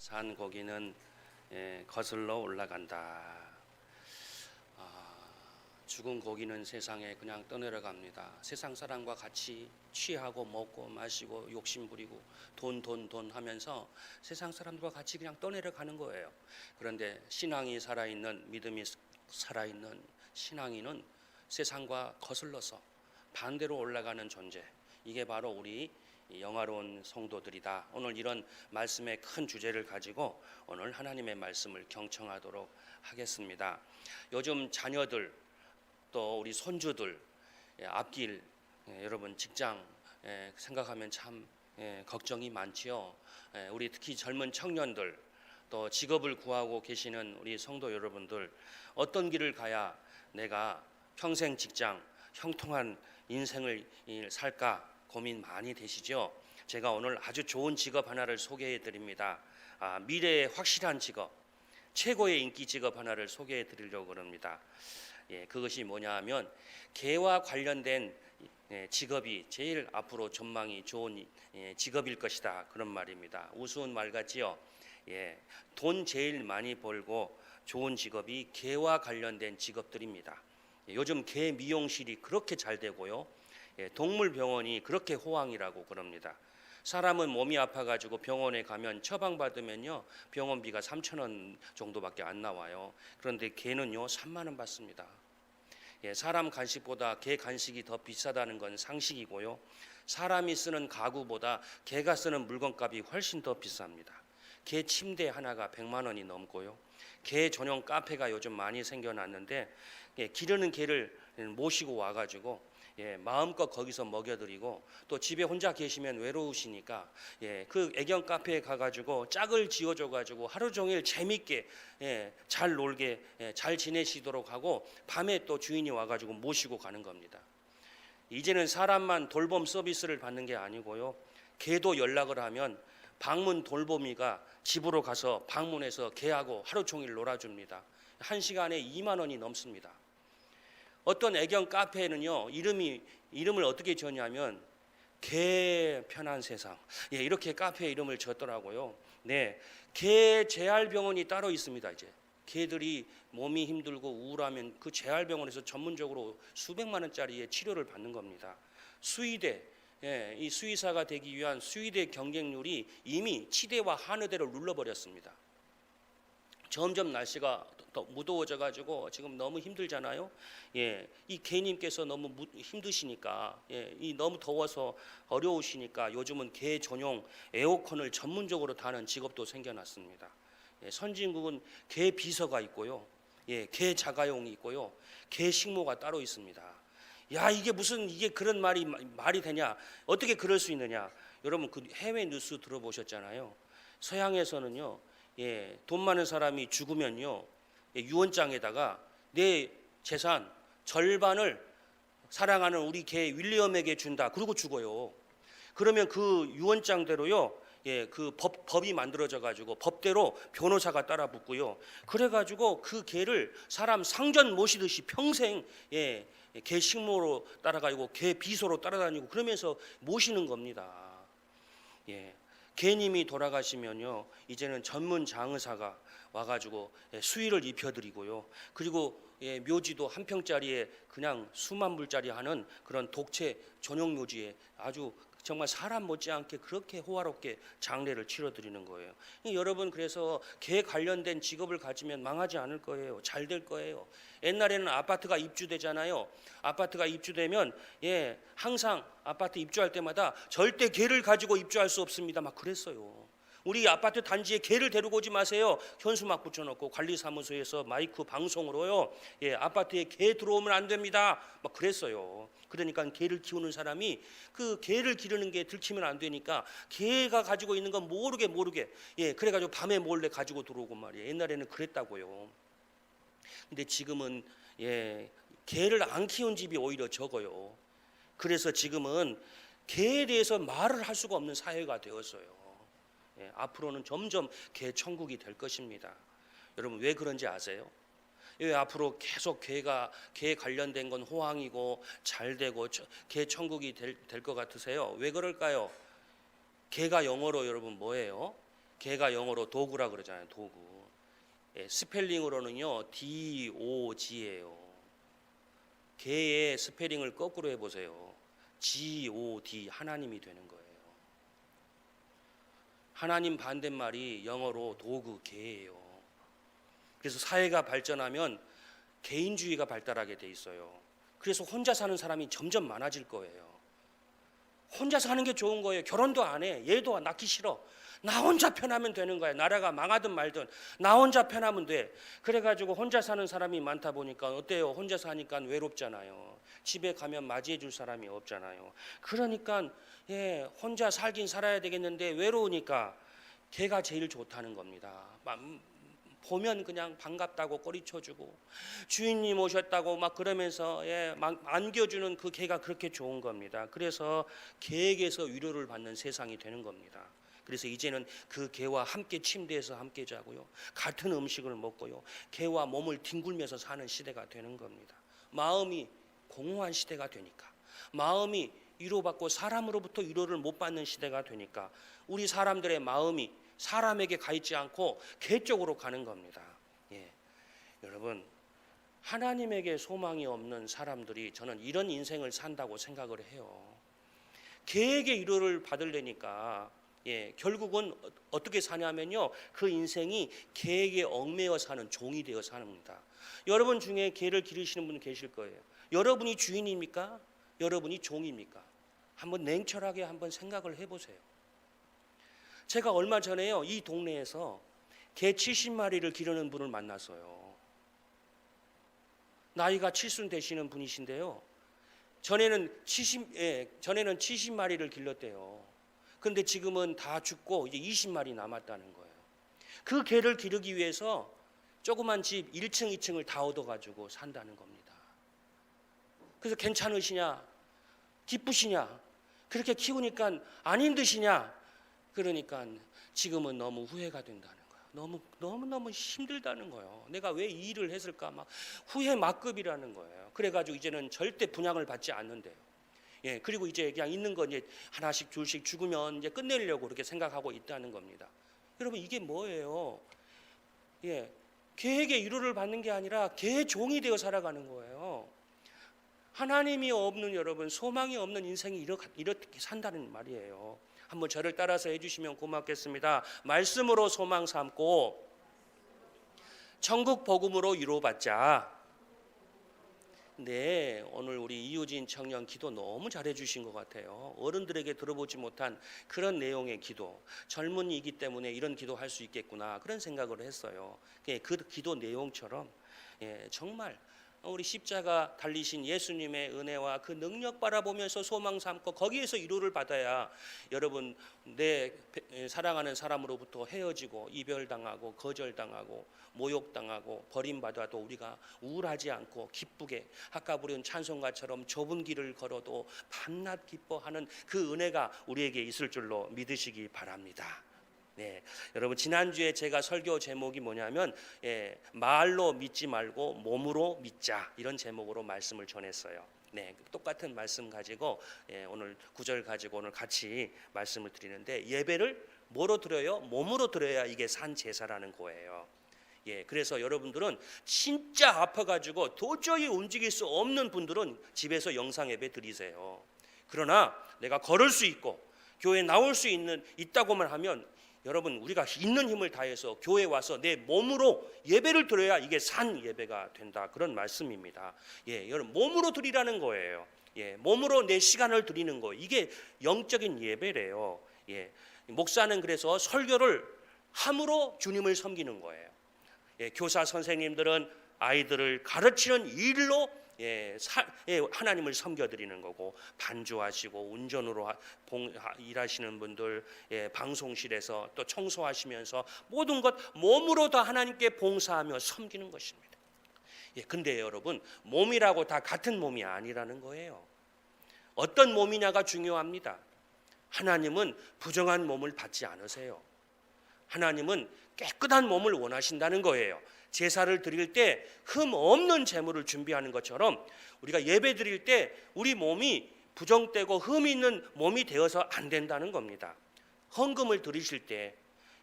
산 고기는 거슬러 올라간다. 죽은 고기는 세상에 그냥 떠내려갑니다. 세상 사람과 같이 취하고 먹고 마시고 욕심 부리고 돈 하면서 세상 사람들과 같이 그냥 떠내려가는 거예요. 그런데 신앙이 살아있는, 믿음이 살아있는 신앙인은 세상과 거슬러서 반대로 올라가는 존재, 이게 바로 우리 영화로운 성도들이다. 오늘 이런 말씀의 큰 주제를 가지고 오늘 하나님의 말씀을 경청하도록 하겠습니다. 요즘 자녀들 또 우리 손주들 앞길 여러분 직장 생각하면 참 걱정이 많지요. 우리 특히 젊은 청년들 또 직업을 구하고 계시는 우리 성도 여러분들, 어떤 길을 가야 내가 평생 직장 형통한 인생을 살까 고민 많이 되시죠? 제가 오늘 아주 좋은 직업 하나를 소개해 드립니다. 미래의 확실한 직업, 최고의 인기 직업 하나를 소개해 드리려고 합니다. 그것이 뭐냐 하면 개와 관련된 직업이 제일 앞으로 전망이 좋은 직업일 것이다, 그런 말입니다. 우스운 말 같지요? 돈 제일 많이 벌고 좋은 직업이 개와 관련된 직업들입니다. 요즘 개 미용실이 그렇게 잘 되고요, 동물병원이 그렇게 호황이라고 그럽니다. 사람은 몸이 아파가지고 병원에 가면 처방받으면요 병원비가 3,000원 정도밖에 안 나와요. 그런데 개는요 3만 원 받습니다. 사람 간식보다 개 간식이 더 비싸다는 건 상식이고요, 사람이 쓰는 가구보다 개가 쓰는 물건값이 훨씬 더 비쌉니다. 개 침대 하나가 100만 원이 넘고요, 개 전용 카페가 요즘 많이 생겨났는데 기르는 개를 모시고 와가지고 마음껏 거기서 먹여드리고, 또 집에 혼자 계시면 외로우시니까 그 애견 카페에 가가지고 짝을 지어줘가지고 하루 종일 재밌게 잘 놀게 잘 지내시도록 하고, 밤에 또 주인이 와가지고 모시고 가는 겁니다. 이제는 사람만 돌봄 서비스를 받는 게 아니고요, 개도 연락을 하면 방문 돌보미가 집으로 가서 방문해서 개하고 하루 종일 놀아줍니다. 1시간에 2만 원이 넘습니다. 어떤 애견 카페에는요 이름을 어떻게 지었냐면 개 편한 세상, 이렇게 카페 이름을 지었더라고요. 개 재활병원이 따로 있습니다. 이제 개들이 몸이 힘들고 우울하면 그 재활병원에서 전문적으로 수백만 원짜리의 치료를 받는 겁니다. 수의대, 이 수의사가 되기 위한 수의대 경쟁률이 이미 치대와 한의대를 눌러버렸습니다. 점점 날씨가 더 무더워져 가지고 지금 너무 힘들잖아요. 이 개님께서 너무 힘드시니까, 이 너무 더워서 어려우시니까 요즘은 개 전용 에어컨을 전문적으로 다는 직업도 생겨났습니다. 선진국은 개 비서가 있고요, 개 자가용이 있고요, 개 식모가 따로 있습니다. 이게 그런 말이 되냐? 어떻게 그럴 수 있느냐? 여러분 그 해외 뉴스 들어보셨잖아요. 서양에서는요, 돈 많은 사람이 죽으면요 유언장에다가 내 재산 절반을 사랑하는 우리 개 윌리엄에게 준다, 그러고 죽어요. 그러면 그 유언장대로요 그 법이 만들어져 가지고 법대로 변호사가 따라 붙고요, 그래 가지고 그 개를 사람 상전 모시듯이 평생 개 식모로 따라가지고 개 비서로 따라다니고 그러면서 모시는 겁니다. 개님이 돌아가시면요 이제는 전문 장의사가 와가지고 수의를 입혀드리고요, 그리고 묘지도 한 평짜리에 그냥 수만 불짜리 하는 그런 독채 전용 묘지에 아주 정말 사람 못지않게 그렇게 호화롭게 장례를 치러드리는 거예요. 여러분, 그래서 개 관련된 직업을 가지면 망하지 않을 거예요. 잘 될 거예요. 옛날에는 아파트가 입주되잖아요. 아파트가 입주되면 항상 아파트 입주할 때마다 절대 개를 가지고 입주할 수 없습니다, 막 그랬어요. 우리 아파트 단지에 개를 데리고 오지 마세요. 현수막 붙여놓고 관리사무소에서 마이크 방송으로요, 아파트에 개 들어오면 안 됩니다, 막 그랬어요. 그러니까 개를 키우는 사람이 그 개를 기르는 게 들키면 안 되니까 개가 가지고 있는 건 모르게 그래가지고 밤에 몰래 가지고 들어오고 말이에요. 옛날에는 그랬다고요. 근데 지금은 개를 안 키운 집이 오히려 적어요. 그래서 지금은 개에 대해서 말을 할 수가 없는 사회가 되었어요. 앞으로는 점점 개 천국이 될 것입니다. 여러분 왜 그런지 아세요? 왜 앞으로 계속 개 관련된 건 호황이고 잘 되고 개 천국이 될 것 같으세요? 왜 그럴까요? 개가 영어로 여러분 뭐예요? 개가 영어로 도구라 그러잖아요. 도구. 예, 스펠링으로는요 DOG예요. 개의 스펠링을 거꾸로 해보세요. God, 하나님이 되는 거예요. 하나님 반대말이 영어로 도구, 개예요. 그래서 사회가 발전하면 개인주의가 발달하게 돼 있어요. 그래서 혼자 사는 사람이 점점 많아질 거예요. 혼자 사는 게 좋은 거예요. 결혼도 안 해. 얘도 낳기 싫어. 나 혼자 편하면 되는 거야. 나라가 망하든 말든 나 혼자 편하면 돼. 그래가지고 혼자 사는 사람이 많다 보니까 어때요? 혼자 사니까 외롭잖아요. 집에 가면 맞이해 줄 사람이 없잖아요. 그러니까 혼자 살긴 살아야 되겠는데 외로우니까 개가 제일 좋다는 겁니다. 보면 그냥 반갑다고 꼬리쳐주고 주인님 오셨다고 막 그러면서 막 안겨주는 그 개가 그렇게 좋은 겁니다. 그래서 개에게서 위로를 받는 세상이 되는 겁니다. 그래서 이제는 그 개와 함께 침대에서 함께 자고요, 같은 음식을 먹고요, 개와 몸을 뒹굴면서 사는 시대가 되는 겁니다. 마음이 공허한 시대가 되니까, 마음이 위로받고 사람으로부터 위로를 못 받는 시대가 되니까 우리 사람들의 마음이 사람에게 가 있지 않고 개 쪽으로 가는 겁니다. 여러분, 하나님에게 소망이 없는 사람들이 저는 이런 인생을 산다고 생각을 해요. 개에게 위로를 받으려니까 결국은 어떻게 사냐면요, 그 인생이 개에게 얽매여 사는 종이 되어 사는겁니다. 여러분 중에 개를 기르시는 분 계실 거예요. 여러분이 주인입니까? 여러분이 종입니까? 한번 냉철하게 한번 생각을 해보세요. 제가 얼마 전에요, 이 동네에서 개 70마리를 기르는 분을 만났어요. 나이가 70 되시는 분이신데요, 전에는 70마리를 길렀대요. 그런데 지금은 다 죽고 이제 20마리 남았다는 거예요. 그 개를 기르기 위해서 조그만 집 1층, 2층을 다 얻어가지고 산다는 겁니다. 그래서 괜찮으시냐? 기쁘시냐? 그렇게 키우니까 안 힘드시냐? 그러니까 지금은 너무 후회가 된다는 거예요. 너무 힘들다는 거예요. 내가 왜 이 일을 했을까? 막 후회 막급이라는 거예요. 그래가지고 이제는 절대 분양을 받지 않는데요. 그리고 이제 그냥 있는 거 이제 하나씩 둘씩 죽으면 이제 끝내려고 그렇게 생각하고 있다는 겁니다. 여러분, 이게 뭐예요? 개에게 위로를 받는 게 아니라 개의 종이 되어 살아가는 거예요. 하나님이 없는, 여러분, 소망이 없는 인생이 이렇게 산다는 말이에요. 한번 저를 따라서 해주시면 고맙겠습니다. 말씀으로 소망 삼고 천국 복음으로 위로받자. 네, 오늘 우리 이유진 청년 기도 너무 잘해 주신 것 같아요. 어른들에게 들어보지 못한 그런 내용의 기도, 젊은이이기 때문에 이런 기도 할 수 있겠구나, 그런 생각을 했어요. 그 기도 내용처럼 정말 우리 십자가 달리신 예수님의 은혜와 그 능력 바라보면서 소망 삼고 거기에서 위로를 받아야, 여러분, 내 사랑하는 사람으로부터 헤어지고 이별당하고 거절당하고 모욕당하고 버림받아도 우리가 우울하지 않고 기쁘게, 아까 부른 찬송가처럼 좁은 길을 걸어도 밤낮 기뻐하는 그 은혜가 우리에게 있을 줄로 믿으시기 바랍니다. 여러분, 지난주에 제가 설교 제목이 뭐냐면 말로 믿지 말고 몸으로 믿자, 이런 제목으로 말씀을 전했어요. 똑같은 말씀 가지고 오늘 구절 가지고 오늘 같이 말씀을 드리는데, 예배를 뭐로 드려요? 몸으로 드려야 이게 산 제사라는 거예요. 그래서 여러분들은 진짜 아파가지고 도저히 움직일 수 없는 분들은 집에서 영상 예배 드리세요. 그러나 내가 걸을 수 있고 교회에 나올 수 있다고만 하면, 여러분, 우리가 있는 힘을 다해서 교회에 와서 내 몸으로 예배를 드려야 이게 산 예배가 된다, 그런 말씀입니다. 여러분, 몸으로 드리라는 거예요. 몸으로 내 시간을 드리는 거, 이게 영적인 예배래요. 목사는 그래서 설교를 함으로 주님을 섬기는 거예요. 교사 선생님들은 아이들을 가르치는 일로 하나님을 섬겨드리는 거고, 반주하시고 운전으로 일하시는 분들, 방송실에서 또 청소하시면서 모든 것 몸으로 다 하나님께 봉사하며 섬기는 것입니다. 근데 여러분, 몸이라고 다 같은 몸이 아니라는 거예요. 어떤 몸이냐가 중요합니다. 하나님은 부정한 몸을 받지 않으세요. 하나님은 깨끗한 몸을 원하신다는 거예요. 제사를 드릴 때 흠 없는 제물을 준비하는 것처럼 우리가 예배 드릴 때 우리 몸이 부정되고 흠 있는 몸이 되어서 안 된다는 겁니다. 헌금을 드리실 때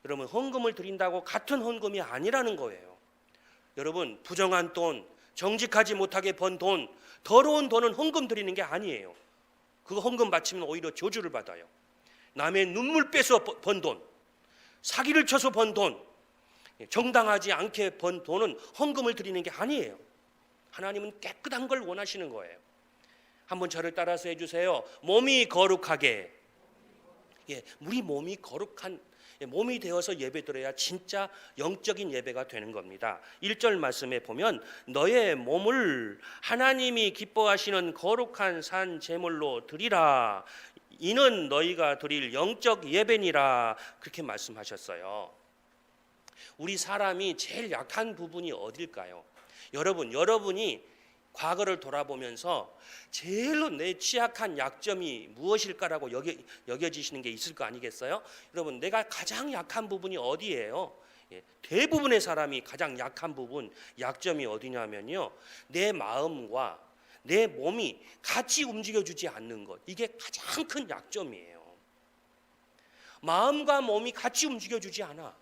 여러분, 헌금을 드린다고 같은 헌금이 아니라는 거예요. 여러분, 부정한 돈, 정직하지 못하게 번 돈, 더러운 돈은 헌금 드리는 게 아니에요. 그거 헌금 바치면 오히려 저주를 받아요. 남의 눈물 빼서 번 돈, 사기를 쳐서 번 돈, 정당하지 않게 번 돈은 헌금을 드리는 게 아니에요. 하나님은 깨끗한 걸 원하시는 거예요. 한번 저를 따라서 해주세요. 몸이 거룩하게. 우리 몸이 거룩한 몸이 되어서 예배드려야 진짜 영적인 예배가 되는 겁니다. 1절 말씀에 보면 너의 몸을 하나님이 기뻐하시는 거룩한 산 제물로 드리라. 이는 너희가 드릴 영적 예배니라. 그렇게 말씀하셨어요. 우리 사람이 제일 약한 부분이 어딜까요? 여러분이 과거를 돌아보면서 제일로 내 취약한 약점이 무엇일까라고 여겨지시는 게 있을 거 아니겠어요? 여러분, 내가 가장 약한 부분이 어디예요? 대부분의 사람이 가장 약한 부분, 약점이 어디냐면요, 내 마음과 내 몸이 같이 움직여주지 않는 것. 이게 가장 큰 약점이에요. 마음과 몸이 같이 움직여주지 않아.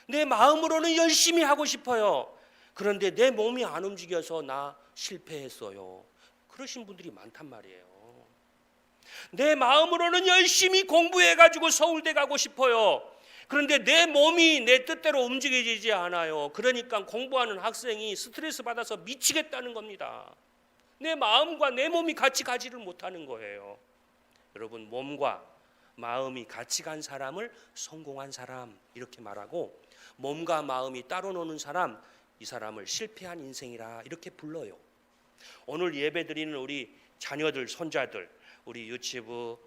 내 마음으로는 열심히 하고 싶어요. 그런데 내 몸이 안 움직여서 나 실패했어요. 그러신 분들이 많단 말이에요. 내 마음으로는 열심히 공부해가지고 서울대 가고 싶어요. 그런데 내 몸이 내 뜻대로 움직여지지 않아요. 그러니까 공부하는 학생이 스트레스 받아서 미치겠다는 겁니다. 내 마음과 내 몸이 같이 가지를 못하는 거예요. 여러분, 몸과 마음이 같이 간 사람을 성공한 사람 이렇게 말하고, 몸과 마음이 따로 노는 사람, 이 사람을 실패한 인생이라 이렇게 불러요. 오늘 예배드리는 우리 자녀들, 손자들, 우리 유치부,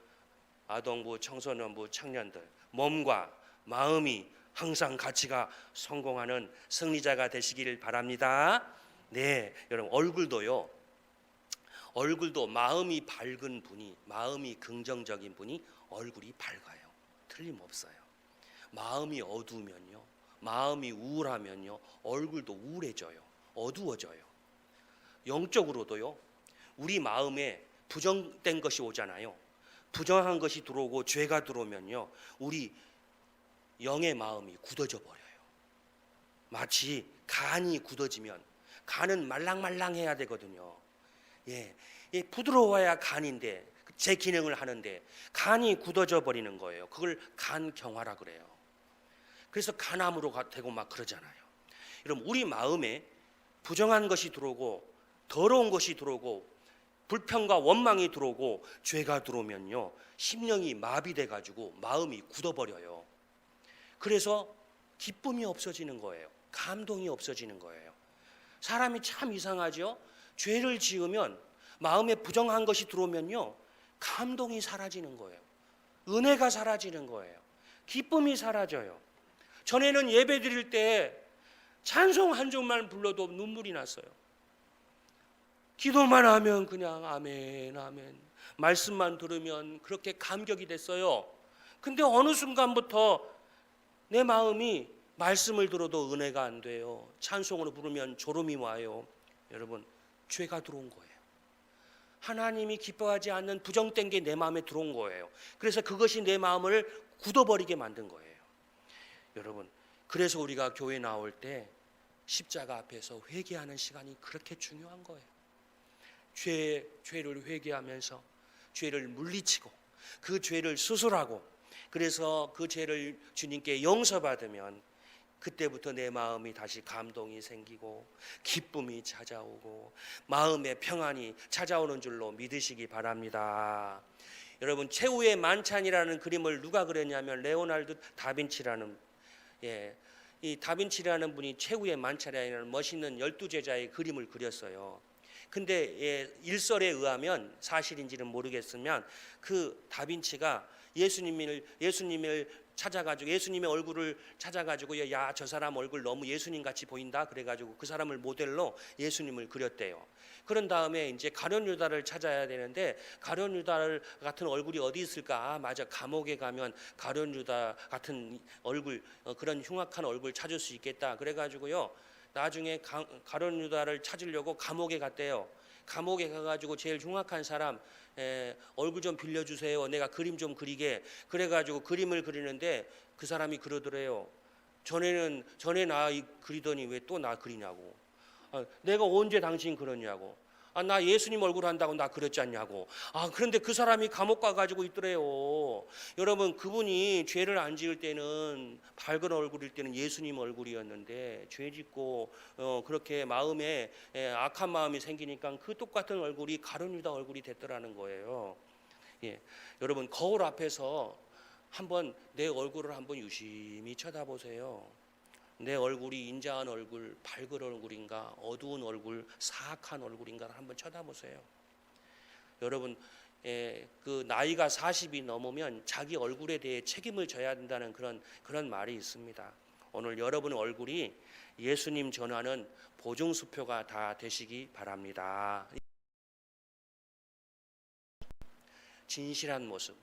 아동부, 청소년부, 청년들, 몸과 마음이 항상 같이가 성공하는 승리자가 되시길 바랍니다. 네, 여러분, 얼굴도 마음이 밝은 분이, 마음이 긍정적인 분이 얼굴이 밝아요. 틀림없어요. 마음이 어두우면요, 마음이 우울하면요, 얼굴도 우울해져요. 어두워져요. 영적으로도요, 우리 마음에 부정된 것이 오잖아요. 부정한 것이 들어오고 죄가 들어오면요, 우리 영의 마음이 굳어져 버려요. 마치 간이 굳어지면, 간은 말랑말랑해야 되거든요. 부드러워야 간인데, 제 기능을 하는데 간이 굳어져 버리는 거예요. 그걸 간경화라 그래요. 그래서 간암으로 되고 막 그러잖아요. 여러분, 우리 마음에 부정한 것이 들어오고 더러운 것이 들어오고 불평과 원망이 들어오고 죄가 들어오면요, 심령이 마비돼 가지고 마음이 굳어버려요. 그래서 기쁨이 없어지는 거예요. 감동이 없어지는 거예요. 사람이 참 이상하죠. 죄를 지으면, 마음에 부정한 것이 들어오면요, 감동이 사라지는 거예요. 은혜가 사라지는 거예요. 기쁨이 사라져요. 전에는 예배 드릴 때 찬송 한 절만 불러도 눈물이 났어요. 기도만 하면 그냥 아멘 아멘, 말씀만 들으면 그렇게 감격이 됐어요. 근데 어느 순간부터 내 마음이 말씀을 들어도 은혜가 안 돼요. 찬송으로 부르면 졸음이 와요. 여러분, 죄가 들어온 거예요. 하나님이 기뻐하지 않는 부정된 게 내 마음에 들어온 거예요. 그래서 그것이 내 마음을 굳어버리게 만든 거예요. 여러분, 그래서 우리가 교회 나올 때 십자가 앞에서 회개하는 시간이 그렇게 중요한 거예요. 죄를 회개하면서 죄를 물리치고 그 죄를 수술하고, 그래서 그 죄를 주님께 용서받으면 그때부터 내 마음이 다시 감동이 생기고 기쁨이 찾아오고 마음의 평안이 찾아오는 줄로 믿으시기 바랍니다. 여러분, 최후의 만찬이라는 그림을 누가 그렸냐면 레오나르도 다빈치라는, 이 다빈치라는 분이 최후의 만찬이라는 멋있는 12제자의 그림을 그렸어요. 근데 일설에 의하면, 사실인지는 모르겠으면, 그 다빈치가 예수님을 찾아가지고, 예수님의 얼굴을 찾아가지고, 야, 저 사람 얼굴 너무 예수님 같이 보인다 그래가지고 그 사람을 모델로 예수님을 그렸대요. 그런 다음에 이제 가룟 유다를 찾아야 되는데, 가룟 유다 같은 얼굴이 어디 있을까? 맞아, 감옥에 가면 가룟 유다 같은 얼굴, 그런 흉악한 얼굴 찾을 수 있겠다 그래가지고요, 나중에 가룟 유다를 찾으려고 감옥에 갔대요. 감옥에 가가지고 제일 흉악한 사람 얼굴 좀 빌려주세요. 내가 그림 좀 그리게. 그래가지고 그림을 그리는데 그 사람이 그러더래요. 전에 나 그리더니 왜 또 나 그리냐고. 내가 언제 당신 그러냐고. 나 예수님 얼굴 한다고 나 그랬지 않냐고. 그런데 그 사람이 감옥 가가지고 있더래요. 여러분, 그분이 죄를 안 지을 때는 밝은 얼굴일 때는 예수님 얼굴이었는데 죄 짓고 그렇게 마음에 악한 마음이 생기니까 그 똑같은 얼굴이 가룟 유다 얼굴이 됐더라는 거예요. 예, 여러분, 거울 앞에서 한번 내 얼굴을 한번 유심히 쳐다보세요. 내 얼굴이 인자한 얼굴, 밝은 얼굴인가, 어두운 얼굴, 사악한 얼굴인가를 한번 쳐다보세요. 여러분, 그 나이가 40이 넘으면 자기 얼굴에 대해 책임을 져야 된다는 그런 말이 있습니다. 오늘 여러분의 얼굴이 예수님 전하는 보증수표가 다 되시기 바랍니다. 진실한 모습.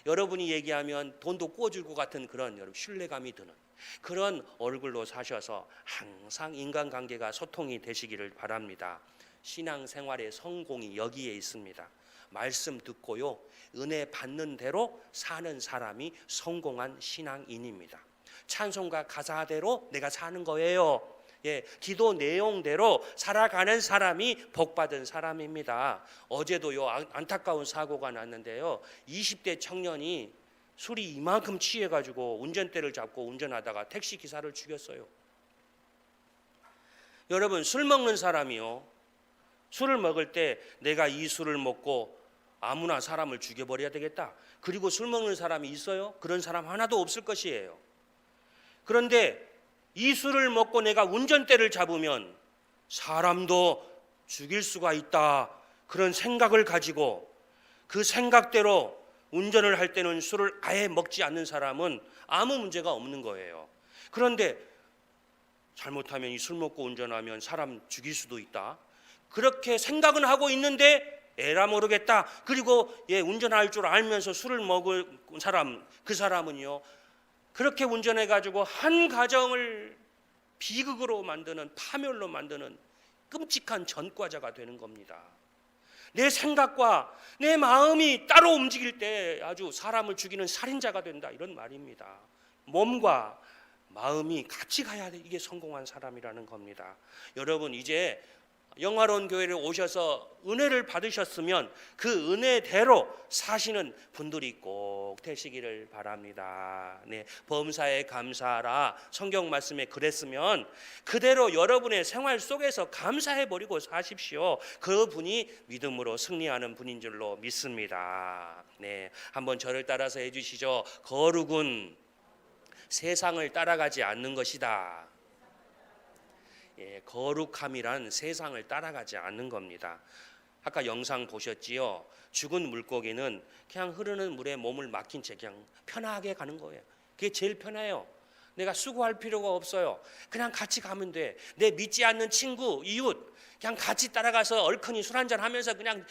여러분이 얘기하면 돈도 꿔줄 것 같은 그런 여러분 신뢰감이 드는 그런 얼굴로 사셔서 항상 인간관계가 소통이 되시기를 바랍니다. 신앙생활의 성공이 여기에 있습니다. 말씀 듣고요, 은혜 받는 대로 사는 사람이 성공한 신앙인입니다. 찬송가 가사대로 내가 사는 거예요. 기도 내용대로 살아가는 사람이 복받은 사람입니다. 어제도요, 안타까운 사고가 났는데요, 20대 청년이 술이 이만큼 취해가지고 운전대를 잡고 운전하다가 택시 기사를 죽였어요. 여러분, 술 먹는 사람이요, 술을 먹을 때 내가 이 술을 먹고 아무나 사람을 죽여버려야 되겠다, 그리고 술 먹는 사람이 있어요? 그런 사람 하나도 없을 것이에요. 그런데 이 술을 먹고 내가 운전대를 잡으면 사람도 죽일 수가 있다, 그런 생각을 가지고 그 생각대로 운전을 할 때는 술을 아예 먹지 않는 사람은 아무 문제가 없는 거예요. 그런데 잘못하면 이 술 먹고 운전하면 사람 죽일 수도 있다, 그렇게 생각은 하고 있는데 에라 모르겠다, 그리고 운전할 줄 알면서 술을 먹을 사람, 그 사람은요, 그렇게 운전해가지고 한 가정을 비극으로 만드는, 파멸로 만드는 끔찍한 전과자가 되는 겁니다. 내 생각과 내 마음이 따로 움직일 때 아주 사람을 죽이는 살인자가 된다, 이런 말입니다. 몸과 마음이 같이 가야 돼, 이게 성공한 사람이라는 겁니다. 여러분, 이제 영화로운 교회를 오셔서 은혜를 받으셨으면 그 은혜대로 사시는 분들이 꼭 되시기를 바랍니다. 범사에 감사하라, 성경 말씀에 그랬으면 그대로 여러분의 생활 속에서 감사해버리고 사십시오. 그 분이 믿음으로 승리하는 분인 줄로 믿습니다. 한번 저를 따라서 해주시죠. 거룩은 세상을 따라가지 않는 것이다. 거룩함이란 세상을 따라가지 않는 겁니다. 아까 영상 보셨지요? 죽은 물고기는 그냥 흐르는 물에 몸을 맡긴 채 그냥 편하게 가는 거예요. 그게 제일 편해요. 내가 수고할 필요가 없어요. 그냥 같이 가면 돼. 내 믿지 않는 친구, 이웃 그냥 같이 따라가서 얼큰이 술 한잔 하면서 그냥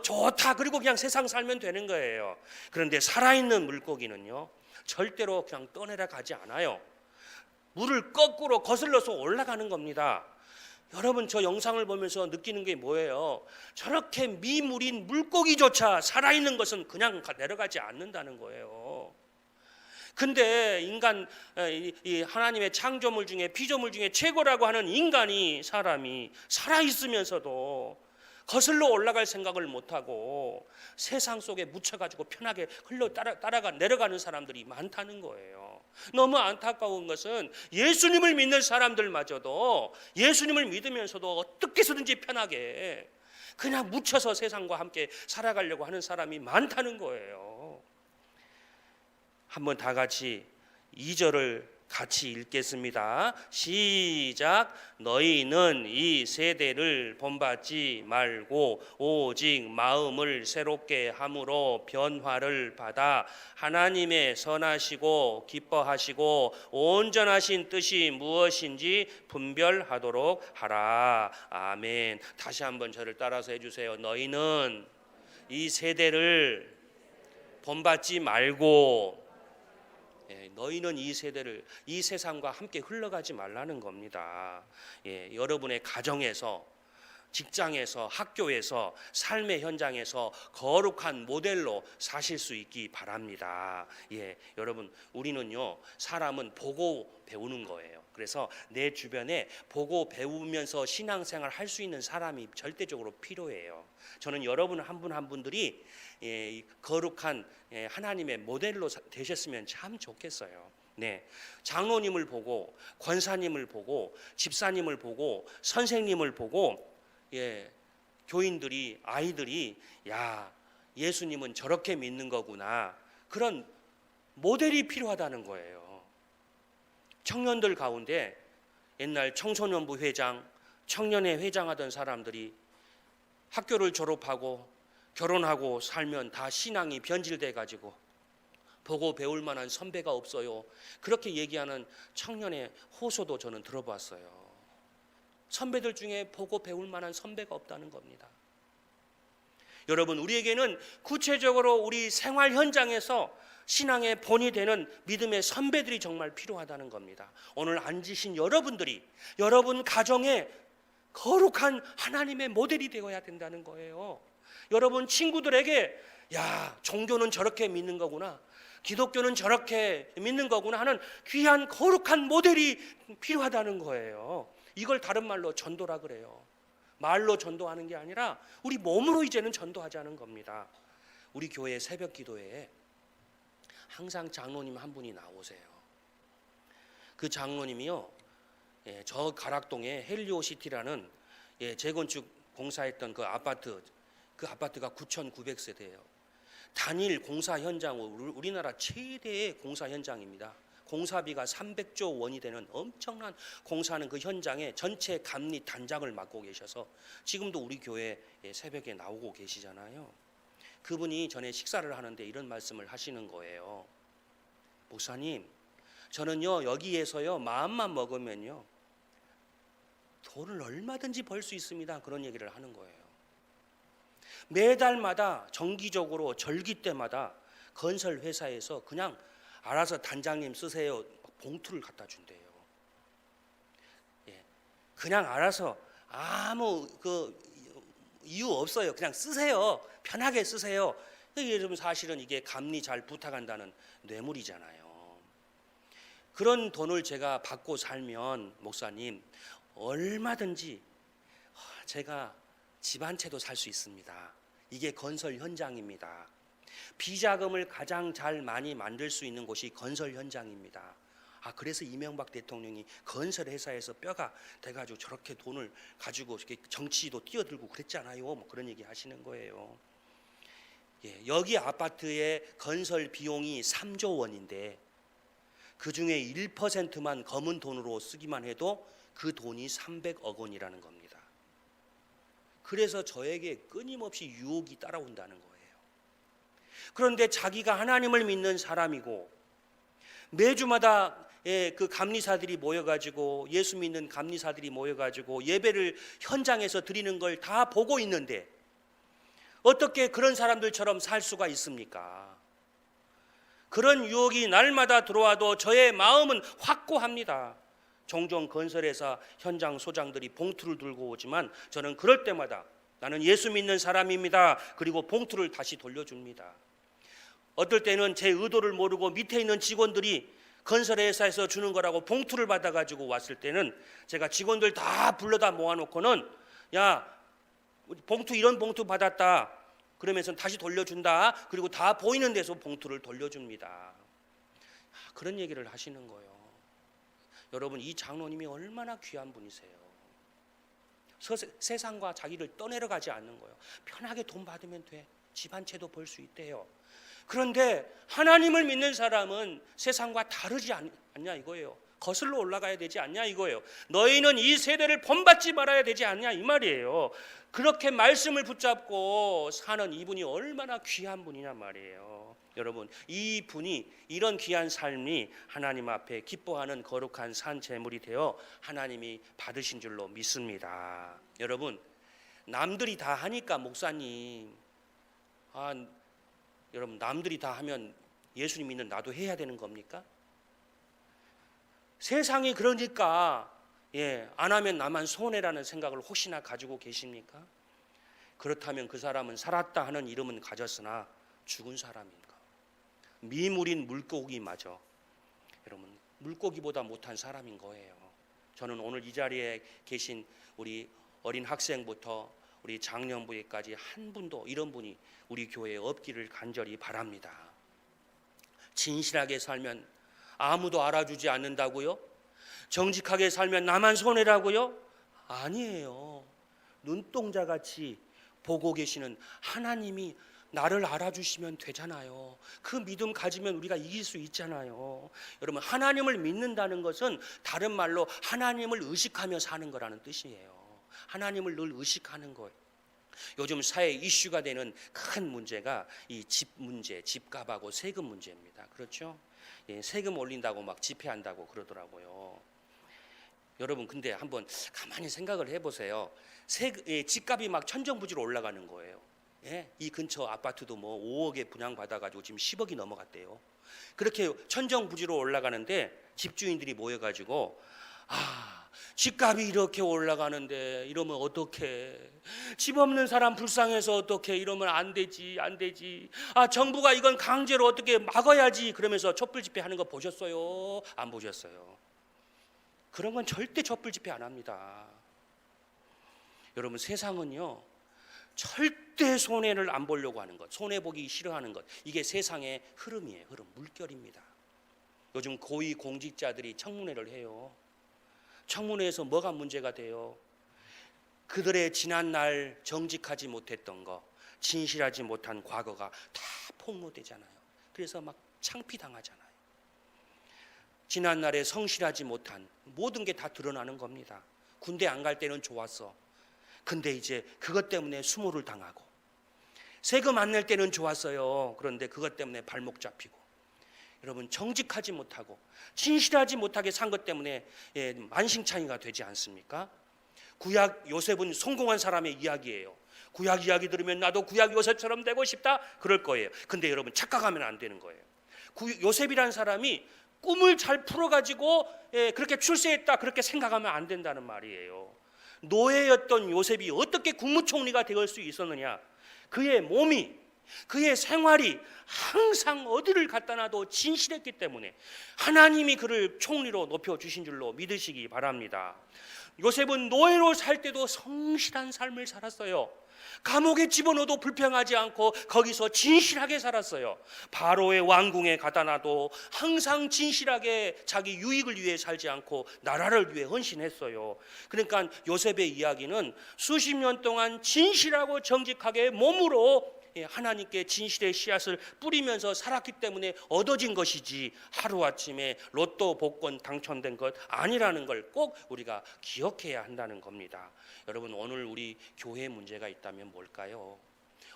좋다, 그리고 그냥 세상 살면 되는 거예요. 그런데 살아있는 물고기는요, 절대로 그냥 떠내려 가지 않아요. 물을 거꾸로 거슬러서 올라가는 겁니다. 여러분, 저 영상을 보면서 느끼는 게 뭐예요? 저렇게 미물인 물고기조차 살아있는 것은 그냥 내려가지 않는다는 거예요. 근데 인간, 이 하나님의 창조물 중에, 피조물 중에 최고라고 하는 인간이, 사람이 살아있으면서도 거슬러 올라갈 생각을 못하고 세상 속에 묻혀가지고 편하게 내려가는 사람들이 많다는 거예요. 너무 안타까운 것은 예수님을 믿는 사람들마저도 예수님을 믿으면서도 어떻게 해서든지 편하게 그냥 묻혀서 세상과 함께 살아가려고 하는 사람이 많다는 거예요. 한번 다 같이 2절을 같이 읽겠습니다. 시작. 너희는 이 세대를 본받지 말고 오직 마음을 새롭게 함으로 변화를 받아 하나님의 선하시고 기뻐하시고 온전하신 뜻이 무엇인지 분별하도록 하라. 아멘. 다시 한번 저를 따라서 해주세요. 너희는 이 세대를 본받지 말고, 너희는 이 세대를, 이 세상과 함께 흘러가지 말라는 겁니다. 여러분의 가정에서 직장에서, 학교에서, 삶의 현장에서 거룩한 모델로 사실 수 있기 바랍니다. 예, 여러분, 우리는요, 사람은 보고 배우는 거예요. 그래서 내 주변에 보고 배우면서 신앙생활 할 수 있는 사람이 절대적으로 필요해요. 저는 여러분 한 분 한 분들이 거룩한 하나님의 모델로 되셨으면 참 좋겠어요. 네, 장로님을 보고, 권사님을 보고, 집사님을 보고, 선생님을 보고, 교인들이, 아이들이, 야, 예수님은 저렇게 믿는 거구나, 그런 모델이 필요하다는 거예요. 청년들 가운데 옛날 청소년부 회장, 청년회 회장하던 사람들이 학교를 졸업하고 결혼하고 살면 다 신앙이 변질돼 가지고 보고 배울 만한 선배가 없어요, 그렇게 얘기하는 청년의 호소도 저는 들어봤어요. 선배들 중에 보고 배울 만한 선배가 없다는 겁니다. 여러분, 우리에게는 구체적으로 우리 생활 현장에서 신앙의 본이 되는 믿음의 선배들이 정말 필요하다는 겁니다. 오늘 앉으신 여러분들이 여러분 가정에 거룩한 하나님의 모델이 되어야 된다는 거예요. 여러분 친구들에게, 야, 종교는 저렇게 믿는 거구나, 기독교는 저렇게 믿는 거구나 하는 귀한 거룩한 모델이 필요하다는 거예요. 이걸 다른 말로 전도라 그래요. 말로 전도하는 게 아니라 우리 몸으로 이제는 전도하자는 겁니다. 우리 교회 새벽 기도회에 항상 장로님 한 분이 나오세요. 그 장로님이요, 저 가락동에 헬리오시티라는 재건축 공사했던 그 아파트가 9,900세대예요. 단일 공사 현장, 우리나라 최대의 공사 현장입니다. 공사비가 300조 원이 되는 엄청난 공사하는 그 현장에 전체 감리 단장을 맡고 계셔서 지금도 우리 교회 새벽에 나오고 계시잖아요. 그분이 전에 식사를 하는데 이런 말씀을 하시는 거예요. 목사님, 저는요, 여기에서요, 마음만 먹으면요, 돈을 얼마든지 벌 수 있습니다. 그런 얘기를 하는 거예요. 매달마다 정기적으로 절기 때마다 건설 회사에서 그냥 알아서 단장님 쓰세요, 봉투를 갖다 준대요. 그냥 알아서 아무 이유 없어요. 그냥 쓰세요. 편하게 쓰세요. 여러분, 사실은 이게 감리 잘 부탁한다는 뇌물이잖아요. 그런 돈을 제가 받고 살면 목사님, 얼마든지 제가 집 한 채도 살 수 있습니다. 이게 건설 현장입니다. 비자금을 가장 잘 많이 만들 수 있는 곳이 건설 현장입니다. 그래서 이명박 대통령이 건설 회사에서 뼈가 돼가지고 저렇게 돈을 가지고 정치도 뛰어들고 그랬잖아요. 뭐 그런 얘기 하시는 거예요. 여기 아파트의 건설 비용이 3조 원인데 그 중에 1%만 검은 돈으로 쓰기만 해도 그 돈이 300억 원이라는 겁니다. 그래서 저에게 끊임없이 유혹이 따라온다는 거예요. 그런데 자기가 하나님을 믿는 사람이고 매주마다 그 감리사들이 모여가지고, 예수 믿는 감리사들이 모여가지고 예배를 현장에서 드리는 걸 다 보고 있는데 어떻게 그런 사람들처럼 살 수가 있습니까? 그런 유혹이 날마다 들어와도 저의 마음은 확고합니다. 종종 건설회사 현장 소장들이 봉투를 들고 오지만 저는 그럴 때마다 나는 예수 믿는 사람입니다. 그리고 봉투를 다시 돌려줍니다. 어떨 때는 제 의도를 모르고 밑에 있는 직원들이 건설회사에서 주는 거라고 봉투를 받아가지고 왔을 때는 제가 직원들 다 불러다 모아놓고는, 야, 봉투, 이런 봉투 받았다, 그러면서 다시 돌려준다. 그리고 다 보이는 데서 봉투를 돌려줍니다. 그런 얘기를 하시는 거예요. 여러분, 이 장로님이 얼마나 귀한 분이세요. 세상과 자기를 떠내려가지 않는 거예요. 편하게 돈 받으면 돼. 집 한 채도 벌 수 있대요. 그런데 하나님을 믿는 사람은 세상과 다르지 않냐 이거예요. 거슬러 올라가야 되지 않냐 이거예요. 너희는 이 세대를 본받지 말아야 되지 않냐 이 말이에요. 그렇게 말씀을 붙잡고 사는 이분이 얼마나 귀한 분이냐 말이에요. 여러분, 이 분이 이런 귀한 삶이 하나님 앞에 기뻐하는 거룩한 산 제물이 되어 하나님이 받으신 줄로 믿습니다. 여러분, 남들이 다 하니까 목사님, 여러분, 남들이 다 하면 예수님 믿는 나도 해야 되는 겁니까? 세상이 그러니까 안 하면 나만 손해라는 생각을 혹시나 가지고 계십니까? 그렇다면 그 사람은 살았다 하는 이름은 가졌으나 죽은 사람인가? 미물인 물고기마저 여러분 물고기보다 못한 사람인 거예요. 저는 오늘 이 자리에 계신 우리 어린 학생부터 우리 장년부에까지 한 분도 이런 분이 우리 교회에 없기를 간절히 바랍니다. 진실하게 살면 아무도 알아주지 않는다고요? 정직하게 살면 나만 손해라고요? 아니에요. 눈동자같이 보고 계시는 하나님이 나를 알아주시면 되잖아요. 그 믿음 가지면 우리가 이길 수 있잖아요. 여러분, 하나님을 믿는다는 것은 다른 말로 하나님을 의식하며 사는 거라는 뜻이에요. 하나님을 늘 의식하는 거예요. 요즘 사회 이슈가 되는 큰 문제가 이 집 문제, 집값하고 세금 문제입니다. 그렇죠? 세금 올린다고 막 집회한다고 그러더라고요. 여러분, 근데 한번 가만히 생각을 해보세요. 집값이 막 천정부지로 올라가는 거예요. 이 근처 아파트도 뭐 5억에 분양받아가지고 지금 10억이 넘어갔대요. 그렇게 천정부지로 올라가는데 집주인들이 모여가지고 집값이 이렇게 올라가는데 이러면 어떡해? 집 없는 사람 불쌍해서 어떡해? 이러면 안 되지. 정부가 이건 강제로 어떻게 막아야지. 그러면서 촛불 집회하는 거 보셨어요? 안 보셨어요? 그런 건 절대 촛불 집회 안 합니다. 여러분, 세상은요 절대 손해를 안 보려고 하는 것, 손해보기 싫어하는 것, 이게 세상의 흐름이에요. 물결입니다. 요즘 고위 공직자들이 청문회를 해요. 청문회에서 뭐가 문제가 돼요? 그들의 지난날 정직하지 못했던 거, 진실하지 못한 과거가 다 폭로되잖아요. 그래서 막 창피당하잖아요. 지난날에 성실하지 못한 모든 게 다 드러나는 겁니다. 군대 안 갈 때는 좋았어. 근데 이제 그것 때문에 수모를 당하고, 세금 안 낼 때는 좋았어요. 그런데 그것 때문에 발목 잡히고, 여러분 정직하지 못하고 진실하지 못하게 산 것 때문에 만신창이가 되지 않습니까? 구약 요셉은 성공한 사람의 이야기예요. 구약 이야기 들으면 나도 구약 요셉처럼 되고 싶다 그럴 거예요. 근데 여러분 착각하면 안 되는 거예요. 요셉이라는 사람이 꿈을 잘 풀어가지고 그렇게 출세했다 그렇게 생각하면 안 된다는 말이에요. 노예였던 요셉이 어떻게 국무총리가 될 수 있었느냐? 그의 몸이, 그의 생활이 항상 어디를 갖다 놔도 진실했기 때문에 하나님이 그를 총리로 높여주신 줄로 믿으시기 바랍니다. 요셉은 노예로 살 때도 성실한 삶을 살았어요. 감옥에 집어넣어도 불평하지 않고 거기서 진실하게 살았어요. 바로의 왕궁에 가다 놔도 항상 진실하게 자기 유익을 위해 살지 않고 나라를 위해 헌신했어요. 그러니까 요셉의 이야기는 수십 년 동안 진실하고 정직하게 몸으로 하나님께 진실의 씨앗을 뿌리면서 살았기 때문에 얻어진 것이지 하루아침에 로또 복권 당첨된 것 아니라는 걸 꼭 우리가 기억해야 한다는 겁니다. 여러분, 오늘 우리 교회 문제가 있다면 뭘까요?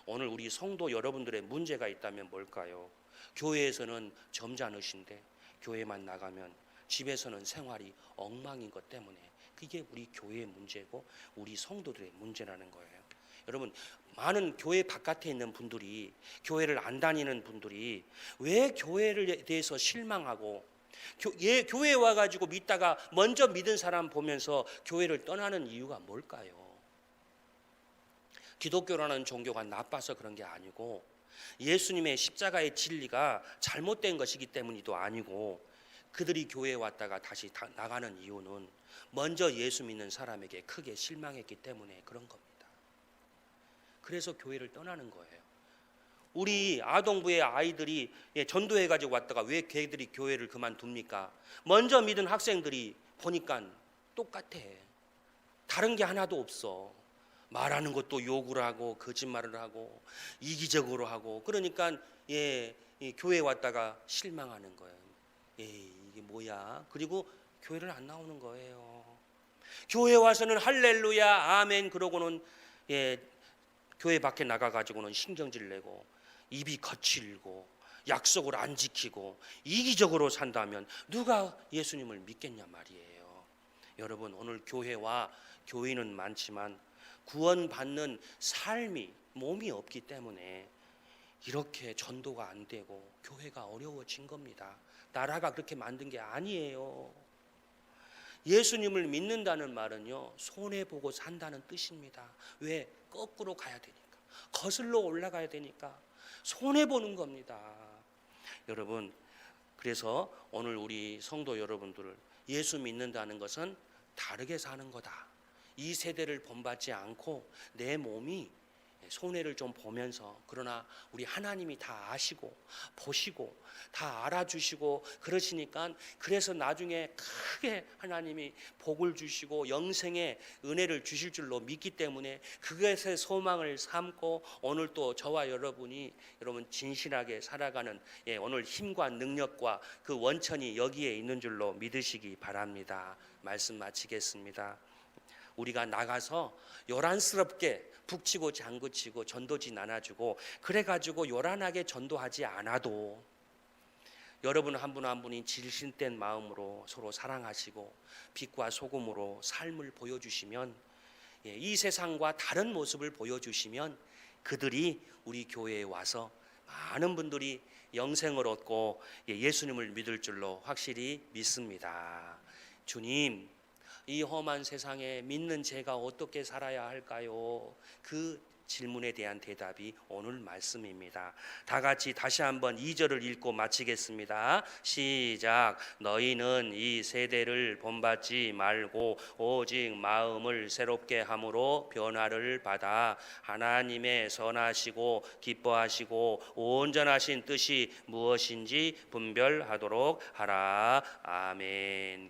오늘 우리 성도 여러분들의 문제가 있다면 뭘까요? 교회에서는 점잖으신데 교회만 나가면 집에서는 생활이 엉망인 것 때문에 그게 우리 교회의 문제고 우리 성도들의 문제라는 거예요. 여러분, 많은 교회 바깥에 있는 분들이, 교회를 안 다니는 분들이 왜 교회에 대해서 실망하고 교회에 와가지고 믿다가 먼저 믿은 사람 보면서 교회를 떠나는 이유가 뭘까요? 기독교라는 종교가 나빠서 그런 게 아니고 예수님의 십자가의 진리가 잘못된 것이기 때문이도 아니고 그들이 교회에 왔다가 다시 나가는 이유는 먼저 예수 믿는 사람에게 크게 실망했기 때문에 그런 겁니다. 그래서 교회를 떠나는 거예요. 우리 아동부의 아이들이 전도해가지고 왔다가 왜 걔들이 교회를 그만둡니까? 먼저 믿은 학생들이 보니까 똑같아. 다른 게 하나도 없어. 말하는 것도 욕을 하고 거짓말을 하고 이기적으로 하고 그러니까 교회에 왔다가 실망하는 거예요. 이게 뭐야? 그리고 교회를 안 나오는 거예요. 교회 와서는 할렐루야 아멘 그러고는 교회 밖에 나가가지고는 신경질 내고 입이 거칠고 약속을 안 지키고 이기적으로 산다면 누가 예수님을 믿겠냐 말이에요. 여러분, 오늘 교회와 교인은 많지만 구원받는 삶이 몸이 없기 때문에 이렇게 전도가 안 되고 교회가 어려워진 겁니다. 나라가 그렇게 만든 게 아니에요. 예수님을 믿는다는 말은요, 손해보고 산다는 뜻입니다. 왜? 거꾸로 가야 되니까, 거슬러 올라가야 되니까 손해보는 겁니다. 여러분, 그래서 오늘 우리 성도 여러분들을 예수 믿는다는 것은 다르게 사는 거다. 이 세대를 본받지 않고 내 몸이 손해를 좀 보면서, 그러나 우리 하나님이 다 아시고 보시고 다 알아주시고 그러시니까, 그래서 나중에 크게 하나님이 복을 주시고 영생의 은혜를 주실 줄로 믿기 때문에 그것의 소망을 삼고 오늘 또 저와 여러분이 여러분 진실하게 살아가는 오늘 힘과 능력과 그 원천이 여기에 있는 줄로 믿으시기 바랍니다. 말씀 마치겠습니다. 우리가 나가서 요란스럽게 북치고 장구치고 전도지 나눠주고 그래가지고 요란하게 전도하지 않아도 여러분 한 분 한 분이 질신된 마음으로 서로 사랑하시고 빛과 소금으로 삶을 보여주시면, 이 세상과 다른 모습을 보여주시면 그들이 우리 교회에 와서 많은 분들이 영생을 얻고 예수님을 믿을 줄로 확실히 믿습니다. 주님, 이 험한 세상에 믿는 제가 어떻게 살아야 할까요? 그 질문에 대한 대답이 오늘 말씀입니다. 다 같이 다시 한번 2절을 읽고 마치겠습니다. 시작. 너희는 이 세대를 본받지 말고 오직 마음을 새롭게 함으로 변화를 받아 하나님의 선하시고 기뻐하시고 온전하신 뜻이 무엇인지 분별하도록 하라. 아멘.